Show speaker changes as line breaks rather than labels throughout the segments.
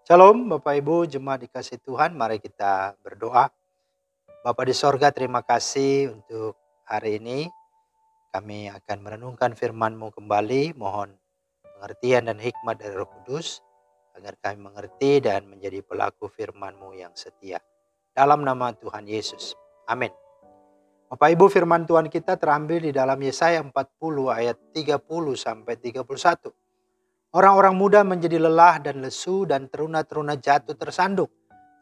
Shalom Bapak Ibu jemaat dikasih Tuhan, mari kita berdoa. Bapa di sorga, terima kasih untuk hari ini. Kami akan merenungkan firman-Mu kembali, mohon pengertian dan hikmat dari Roh Kudus, agar kami mengerti dan menjadi pelaku firman-Mu yang setia. Dalam nama Tuhan Yesus, amin. Bapak Ibu, firman Tuhan kita terambil di dalam Yesaya 40 ayat 30 sampai 31. Orang-orang muda menjadi lelah dan lesu dan teruna-teruna jatuh tersandung.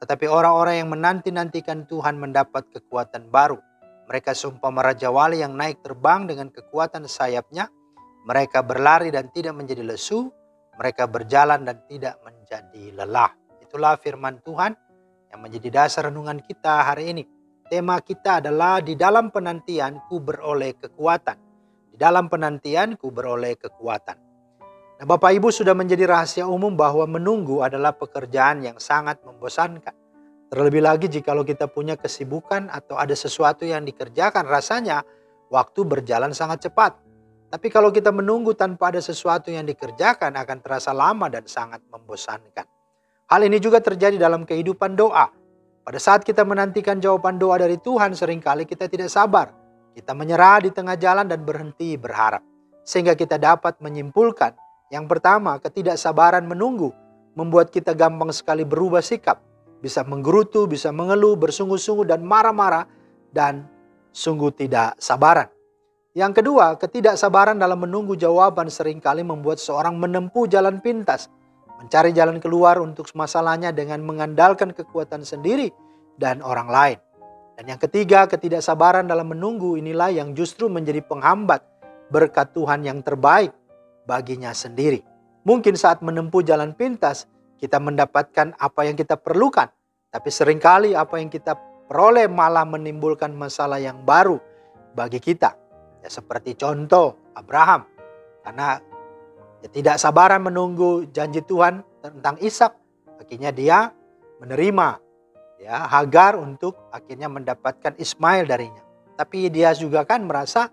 Tetapi orang-orang yang menanti-nantikan Tuhan mendapat kekuatan baru. Mereka seumpama raja wali yang naik terbang dengan kekuatan sayapnya. Mereka berlari dan tidak menjadi lesu. Mereka berjalan dan tidak menjadi lelah. Itulah firman Tuhan yang menjadi dasar renungan kita hari ini. Tema kita adalah di dalam penantian ku beroleh kekuatan. Di dalam penantian ku beroleh kekuatan. Nah, Bapak Ibu, sudah menjadi rahasia umum bahwa menunggu adalah pekerjaan yang sangat membosankan. Terlebih lagi jikalau kita punya kesibukan atau ada sesuatu yang dikerjakan, rasanya waktu berjalan sangat cepat. Tapi kalau kita menunggu tanpa ada sesuatu yang dikerjakan akan terasa lama dan sangat membosankan. Hal ini juga terjadi dalam kehidupan doa. Pada saat kita menantikan jawaban doa dari Tuhan, seringkali kita tidak sabar. Kita menyerah di tengah jalan dan berhenti berharap. Sehingga kita dapat menyimpulkan, yang pertama, ketidaksabaran menunggu membuat kita gampang sekali berubah sikap. Bisa menggerutu, bisa mengeluh, bersungguh-sungguh dan marah-marah dan sungguh tidak sabaran. Yang kedua, ketidaksabaran dalam menunggu jawaban seringkali membuat seorang menempuh jalan pintas. Mencari jalan keluar untuk masalahnya dengan mengandalkan kekuatan sendiri dan orang lain. Dan yang ketiga, ketidaksabaran dalam menunggu inilah yang justru menjadi penghambat berkat Tuhan yang terbaik baginya sendiri. Mungkin saat menempuh jalan pintas, kita mendapatkan apa yang kita perlukan. Tapi seringkali apa yang kita peroleh malah menimbulkan masalah yang baru bagi kita. Ya, seperti contoh Abraham. Karena tidak sabaran menunggu janji Tuhan tentang Ishak, akhirnya dia menerima Hagar untuk akhirnya mendapatkan Ismail darinya. Tapi dia juga kan merasa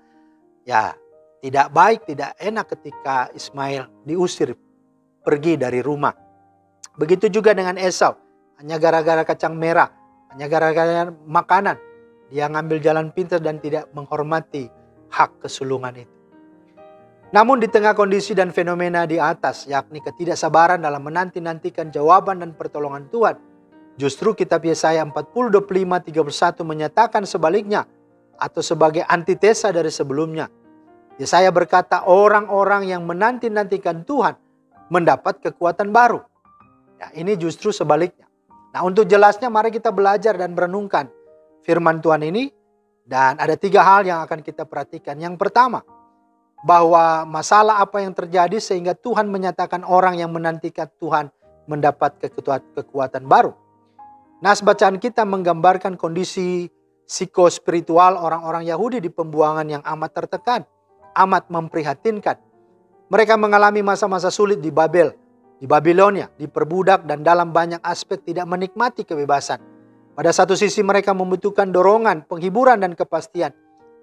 tidak baik, tidak enak ketika Ismail diusir pergi dari rumah. Begitu juga dengan Esau. Hanya gara-gara kacang merah, hanya gara-gara makanan, dia ngambil jalan pintas dan tidak menghormati hak kesulungan itu. Namun di tengah kondisi dan fenomena di atas, yakni ketidaksabaran dalam menanti-nantikan jawaban dan pertolongan Tuhan, justru kitab Yesaya 40:25-31 menyatakan sebaliknya atau sebagai antitesa dari sebelumnya. Yesaya berkata, orang-orang yang menanti-nantikan Tuhan mendapat kekuatan baru. Ya, ini justru sebaliknya. Nah, untuk jelasnya mari kita belajar dan merenungkan firman Tuhan ini. Dan ada 3 hal yang akan kita perhatikan. Yang pertama, bahwa masalah apa yang terjadi sehingga Tuhan menyatakan orang yang menantikan Tuhan mendapat kekuatan baru. Nas bacaan kita menggambarkan kondisi psikospiritual orang-orang Yahudi di pembuangan yang amat tertekan. Amat memprihatinkan. Mereka mengalami masa-masa sulit di Babel, di Babilonia, diperbudak dan dalam banyak aspek tidak menikmati kebebasan. Pada satu sisi mereka membutuhkan dorongan, penghiburan dan kepastian.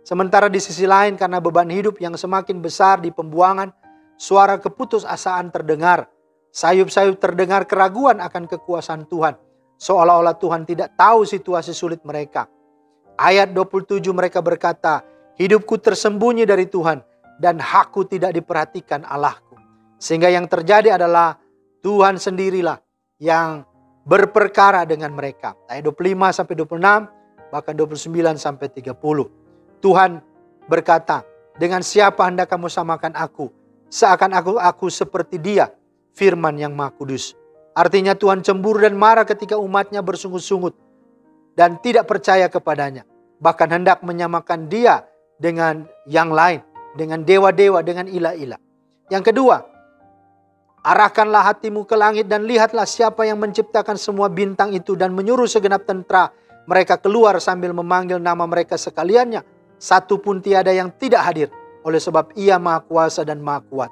Sementara di sisi lain karena beban hidup yang semakin besar di pembuangan, suara keputusasaan terdengar. Sayup-sayup terdengar keraguan akan kekuasaan Tuhan. Seolah-olah Tuhan tidak tahu situasi sulit mereka. Ayat 27 mereka berkata, hidupku tersembunyi dari Tuhan dan hakku tidak diperhatikan Allahku. Sehingga yang terjadi adalah Tuhan sendirilah yang berperkara dengan mereka. Ayat 25-26 bahkan 29-30. Tuhan berkata, dengan siapa hendak kamu samakan aku? Seakan aku seperti dia, firman yang Maha Kudus. Artinya Tuhan cemburu dan marah ketika umatnya bersungut-sungut dan tidak percaya kepadanya. Bahkan hendak menyamakan dia dengan yang lain, dengan dewa-dewa, dengan ilah-ilah. Yang kedua, arahkanlah hatimu ke langit dan lihatlah siapa yang menciptakan semua bintang itu dan menyuruh segenap tentara mereka keluar sambil memanggil nama mereka sekaliannya. Satu pun tiada yang tidak hadir, oleh sebab Ia Maha Kuasa dan Maha Kuat.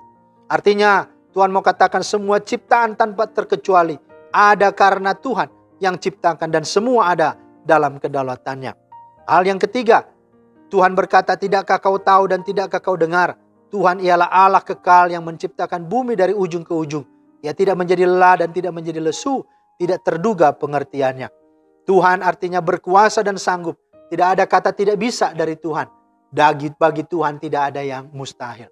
Artinya Tuhan mau katakan semua ciptaan tanpa terkecuali ada karena Tuhan yang ciptakan dan semua ada dalam kedaulatannya. Hal yang ketiga, Tuhan berkata, tidakkah kau tahu dan tidakkah kau dengar? Tuhan ialah Allah kekal yang menciptakan bumi dari ujung ke ujung. Ia tidak menjadi lelah dan tidak menjadi lesu, tidak terduga pengertiannya. Tuhan artinya berkuasa dan sanggup. Tidak ada kata tidak bisa dari Tuhan. Bagi Tuhan tidak ada yang mustahil.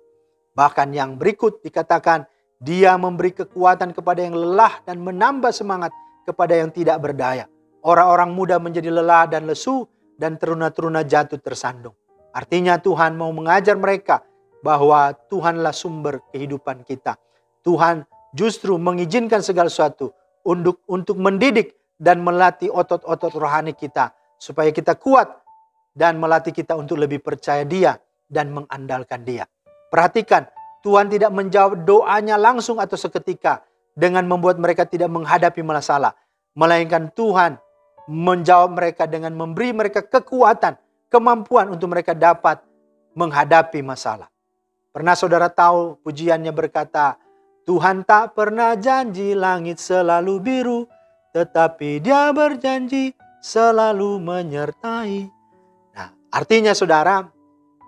Bahkan yang berikut dikatakan, Dia memberi kekuatan kepada yang lelah dan menambah semangat kepada yang tidak berdaya. Orang-orang muda menjadi lelah dan lesu, dan teruna-teruna jatuh tersandung. Artinya Tuhan mau mengajar mereka bahwa Tuhanlah sumber kehidupan kita. Tuhan justru mengizinkan segala sesuatu untuk mendidik dan melatih otot-otot rohani kita, supaya kita kuat dan melatih kita untuk lebih percaya Dia dan mengandalkan Dia. Perhatikan, Tuhan tidak menjawab doanya langsung atau seketika dengan membuat mereka tidak menghadapi masalah, melainkan Tuhan menjawab mereka dengan memberi mereka kekuatan, kemampuan untuk mereka dapat menghadapi masalah. Pernah saudara tahu pujiannya berkata, Tuhan tak pernah janji langit selalu biru, tetapi Dia berjanji selalu menyertai. Nah, artinya saudara,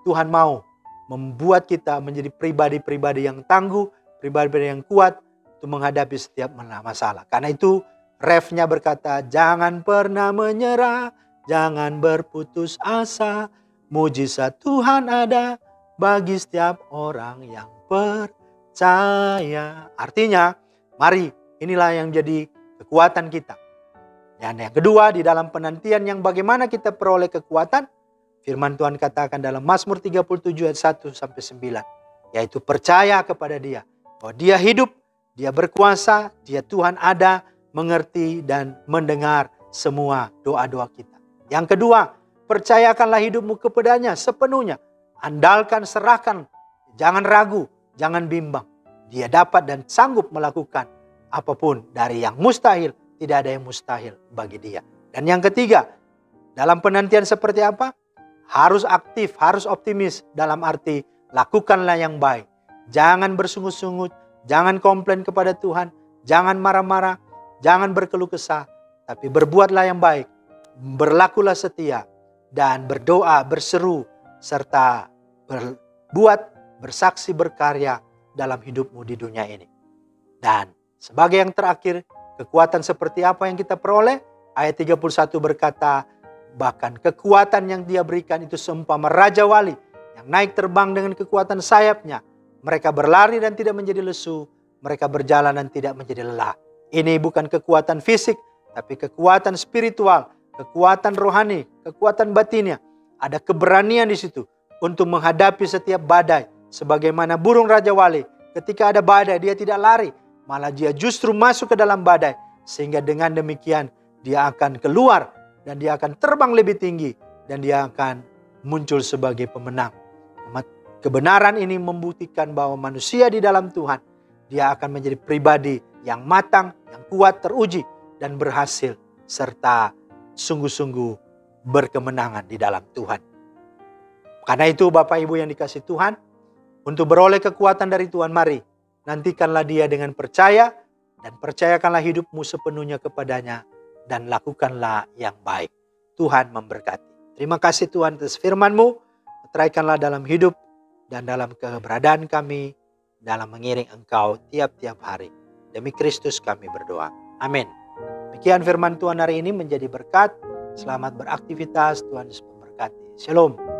Tuhan mau membuat kita menjadi pribadi-pribadi yang tangguh, pribadi yang kuat untuk menghadapi setiap masalah. Karena itu refnya berkata, jangan pernah menyerah, jangan berputus asa, mujizat Tuhan ada bagi setiap orang yang percaya. Artinya, mari inilah yang jadi kekuatan kita. Dan yang kedua, di dalam penantian yang bagaimana kita peroleh kekuatan, firman Tuhan katakan dalam Mazmur 37 ayat 1-9, yaitu percaya kepada Dia, bahwa Dia hidup, Dia berkuasa, Dia Tuhan ada, mengerti dan mendengar semua doa-doa kita. Yang kedua, percayakanlah hidupmu kepadanya sepenuhnya. Andalkan, serahkan, jangan ragu, jangan bimbang. Dia dapat dan sanggup melakukan apapun. Dari yang mustahil, tidak ada yang mustahil bagi Dia. Dan yang ketiga, dalam penantian seperti apa? Harus aktif, harus optimis, dalam arti lakukanlah yang baik. Jangan bersungut-sungut, jangan komplain kepada Tuhan, jangan marah-marah, jangan berkeluh kesah, tapi berbuatlah yang baik, berlakulah setia, dan berdoa, berseru, serta berbuat, bersaksi, berkarya dalam hidupmu di dunia ini. Dan sebagai yang terakhir, kekuatan seperti apa yang kita peroleh? Ayat 31 berkata, bahkan kekuatan yang Dia berikan itu seumpama Raja Wali yang naik terbang dengan kekuatan sayapnya. Mereka berlari dan tidak menjadi lesu, mereka berjalan dan tidak menjadi lelah. Ini bukan kekuatan fisik, tapi kekuatan spiritual, kekuatan rohani, kekuatan batinnya. Ada keberanian di situ untuk menghadapi setiap badai. Sebagaimana burung Raja Wali, ketika ada badai dia tidak lari, malah dia justru masuk ke dalam badai. Sehingga dengan demikian dia akan keluar dan dia akan terbang lebih tinggi dan dia akan muncul sebagai pemenang. Kebenaran ini membuktikan bahwa manusia di dalam Tuhan, dia akan menjadi pribadi yang matang, yang kuat, teruji, dan berhasil, serta sungguh-sungguh berkemenangan di dalam Tuhan. Karena itu Bapak Ibu yang dikasihi Tuhan, untuk beroleh kekuatan dari Tuhan, mari nantikanlah Dia dengan percaya, dan percayakanlah hidupmu sepenuhnya kepadanya, dan lakukanlah yang baik. Tuhan memberkati. Terima kasih Tuhan atas firman-Mu, teraikanlah dalam hidup dan dalam keberadaan kami, dalam mengiring Engkau tiap-tiap hari. Demi Kristus kami berdoa. Amin. Demikian firman Tuhan hari ini menjadi berkat. Selamat beraktivitas. Tuhan Yesus memberkati. Shalom.